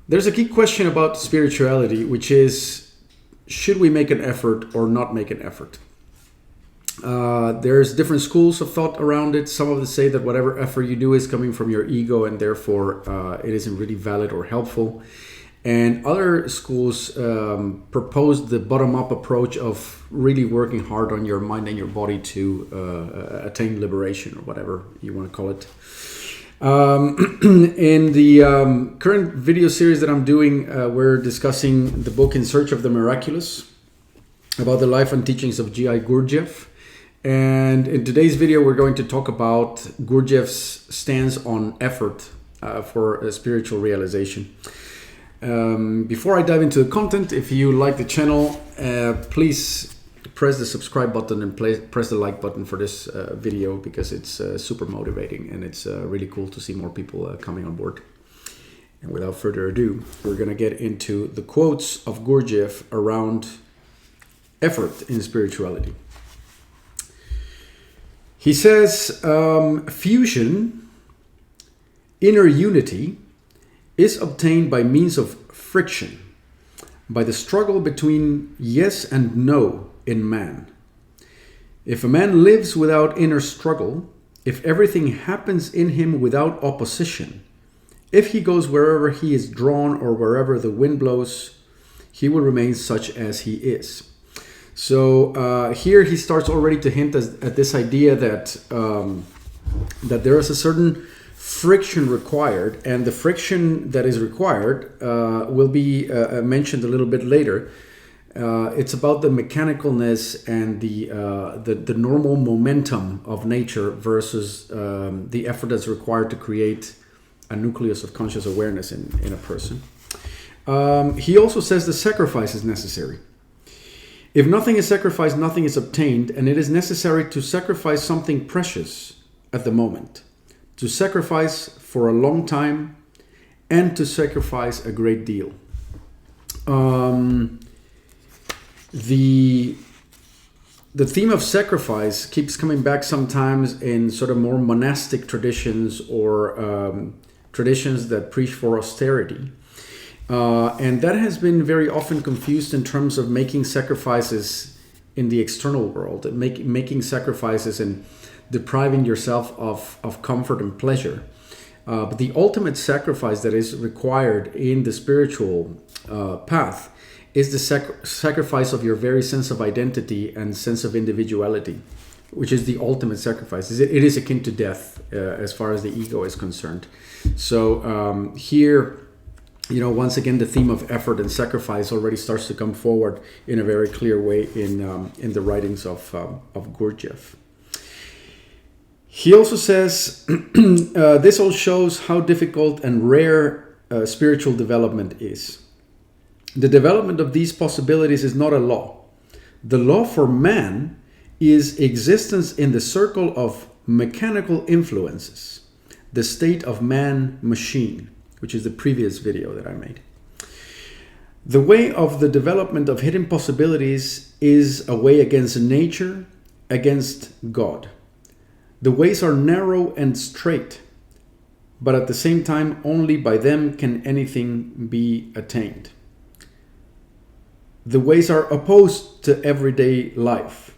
There's a key question about spirituality, which is, should we make an effort or not make an effort? There's different schools of thought around it. Some of them say that whatever effort you do is coming from your ego and therefore it isn't really valid or helpful. And other schools propose the bottom-up approach of really working hard on your mind and your body to attain liberation, or whatever you want to call it. In the current video series that I'm doing, we're discussing the book In Search of the Miraculous, about the life and teachings of G.I. Gurdjeff. And in today's video, we're going to talk about Gurdjeff's stance on effort for a spiritual realization. Before I dive into the content, if you like the channel, please press the subscribe button and press the like button for this video, because it's super motivating and it's really cool to see more people coming on board. And without further ado, we're going to get into the quotes of Gurdjieff around effort in spirituality. He says, fusion, inner unity, is obtained by means of friction, by the struggle between yes and no in man. If a man lives without inner struggle, if everything happens in him without opposition, if he goes wherever he is drawn or wherever the wind blows, he will remain such as he is. So here he starts already to hint at this idea that that there is a certain friction required, and the friction that is required will be mentioned a little bit later. It's about the mechanicalness and the normal momentum of nature versus the effort that's required to create a nucleus of conscious awareness in a person. He also says the sacrifice is necessary. If nothing is sacrificed, nothing is obtained, and it is necessary to sacrifice something precious at the moment, to sacrifice for a long time, and to sacrifice a great deal. The theme of sacrifice keeps coming back sometimes in sort of more monastic traditions or traditions that preach for austerity. And that has been very often confused in terms of making sacrifices in the external world, making sacrifices and depriving yourself of comfort and pleasure. But the ultimate sacrifice that is required in the spiritual path is the sacrifice of your very sense of identity and sense of individuality, which is the ultimate sacrifice. It is akin to death as far as the ego is concerned. So here, once again, the theme of effort and sacrifice already starts to come forward in a very clear way in the writings of Gurdjieff. He also says, this all shows how difficult and rare spiritual development is. The development of these possibilities is not a law. The law for man is existence in the circle of mechanical influences, the state of man-machine, which is the previous video that I made. The way of the development of hidden possibilities is a way against nature, against God. The ways are narrow and straight, but at the same time, only by them can anything be attained. The ways are opposed to everyday life,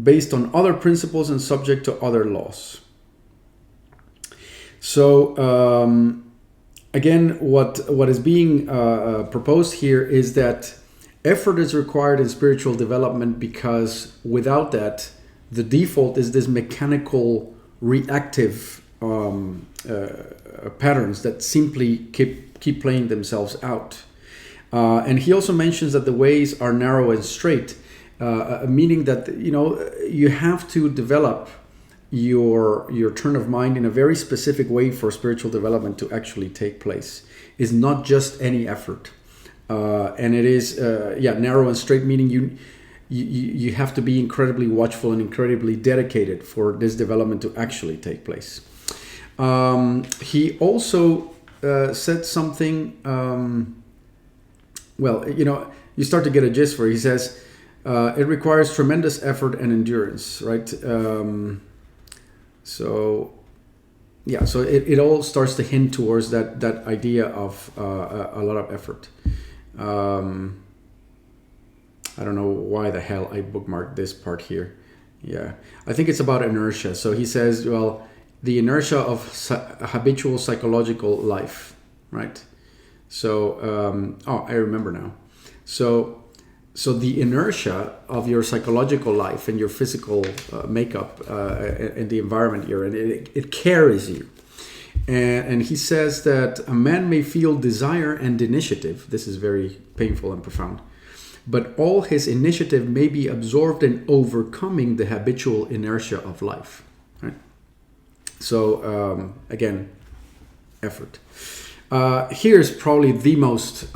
based on other principles and subject to other laws. So, again, what is being proposed here is that effort is required in spiritual development, because without that, the default is this mechanical, reactive patterns that simply keep playing themselves out. And he also mentions that the ways are narrow and straight, meaning that you have to develop your turn of mind in a very specific way for spiritual development to actually take place. It's not just any effort, and it is narrow and straight, meaning you have to be incredibly watchful and incredibly dedicated for this development to actually take place. He also said something. You start to get a gist for it. He says, it requires tremendous effort and endurance, right? So yeah, so it all starts to hint towards that idea of a lot of effort. I don't know why the hell I bookmarked this part here. Yeah, I think it's about inertia. So he says, well, the inertia of habitual psychological life, right? So, I remember now. So the inertia of your psychological life and your physical makeup and the environment you're in, it carries you. And he says that a man may feel desire and initiative. This is very painful and profound. But all his initiative may be absorbed in overcoming the habitual inertia of life. Right? So, again, effort. Here's probably the most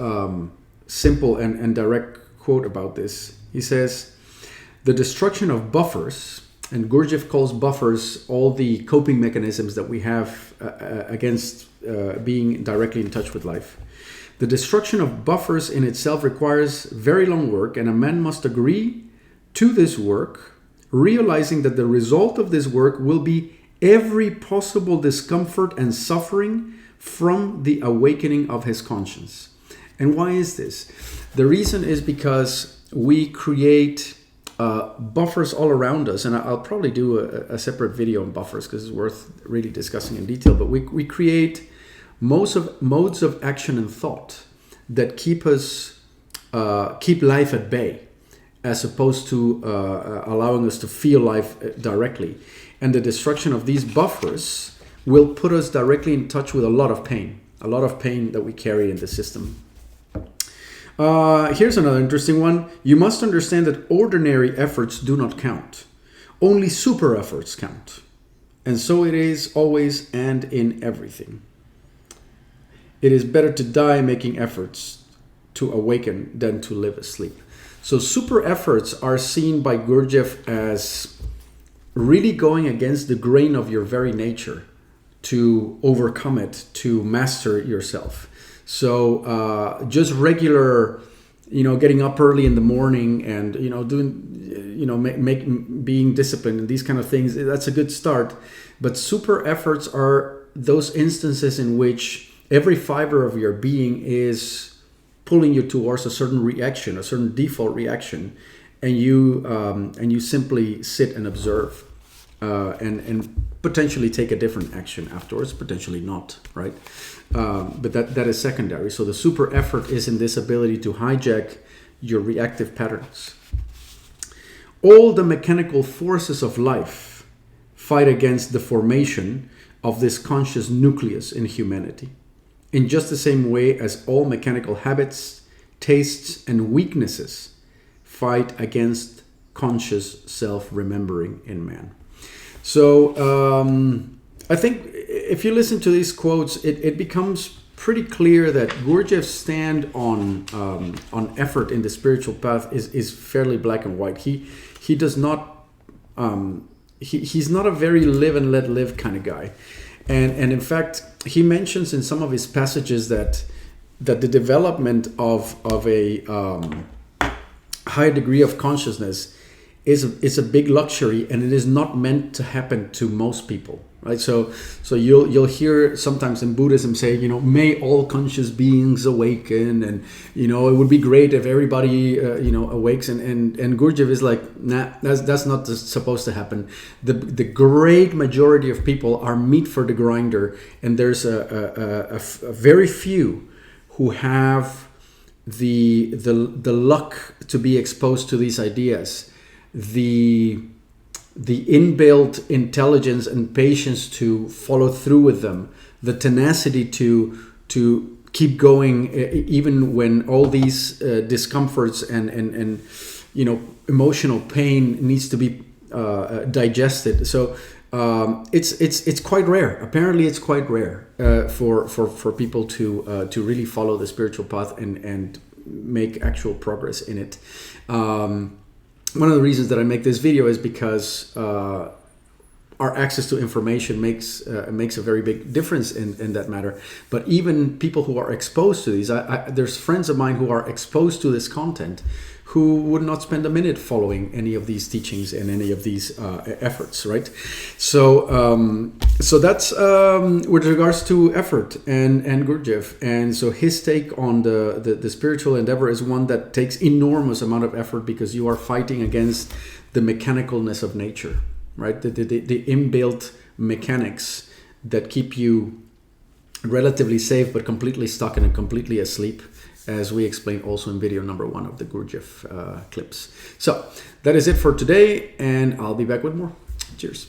simple and direct quote about this. He says, the destruction of buffers, and Gurdjeff calls buffers all the coping mechanisms that we have against being directly in touch with life. The destruction of buffers in itself requires very long work, and a man must agree to this work, realizing that the result of this work will be every possible discomfort and suffering from the awakening of his conscience. And why is this? The reason is because we create buffers all around us, and I'll probably do a separate video on buffers because it's worth really discussing in detail, but we create modes of action and thought that keep life at bay, as opposed to allowing us to feel life directly. And the destruction of these buffers will put us directly in touch with a lot of pain that we carry in the system. Here's another interesting one. You must understand that ordinary efforts do not count. Only super efforts count. And so it is always and in everything. It is better to die making efforts to awaken than to live asleep. So super efforts are seen by Gurdjeff as really going against the grain of your very nature to overcome it, to master yourself. So just regular, getting up early in the morning and, doing, being disciplined and these kind of things, that's a good start. But super efforts are those instances in which every fiber of your being is pulling you towards a certain reaction, a certain default reaction, and you simply sit and observe, and potentially take a different action afterwards, potentially not, right? But that is secondary. So the super effort is in this ability to hijack your reactive patterns. All the mechanical forces of life fight against the formation of this conscious nucleus in humanity, in just the same way as all mechanical habits, tastes, and weaknesses fight against conscious self-remembering in man. So I think if you listen to these quotes, it becomes pretty clear that Gurdjeff's stand on effort in the spiritual path is fairly black and white. He does not he's not a very live and let live kind of guy, and in fact he mentions in some of his passages that the development of a high degree of consciousness is a big luxury, and it is not meant to happen to most people, right? So you'll hear sometimes in Buddhism say, may all conscious beings awaken, and it would be great if everybody awakes, and Gurdjieff is like, nah, that's not supposed to happen. The great majority of people are meat for the grinder, and there's a very few who have the luck to be exposed to these ideas, the inbuilt intelligence and patience to follow through with them, the tenacity to keep going even when all these discomforts and emotional pain needs to be digested. So it's quite rare. Apparently, it's quite rare for people to really follow the spiritual path and make actual progress in it. One of the reasons that I make this video is because our access to information makes a very big difference in that matter. But even people who are exposed to these, there's friends of mine who are exposed to this content, who would not spend a minute following any of these teachings and any of these efforts, right? So so that's with regards to effort and Gurdjeff. And so his take on the spiritual endeavor is one that takes enormous amount of effort, because you are fighting against the mechanicalness of nature, right? The inbuilt mechanics that keep you relatively safe but completely stuck and completely asleep, as we explained also in video number 1 of the Gurdjeff clips. So that is it for today, and I'll be back with more. Cheers.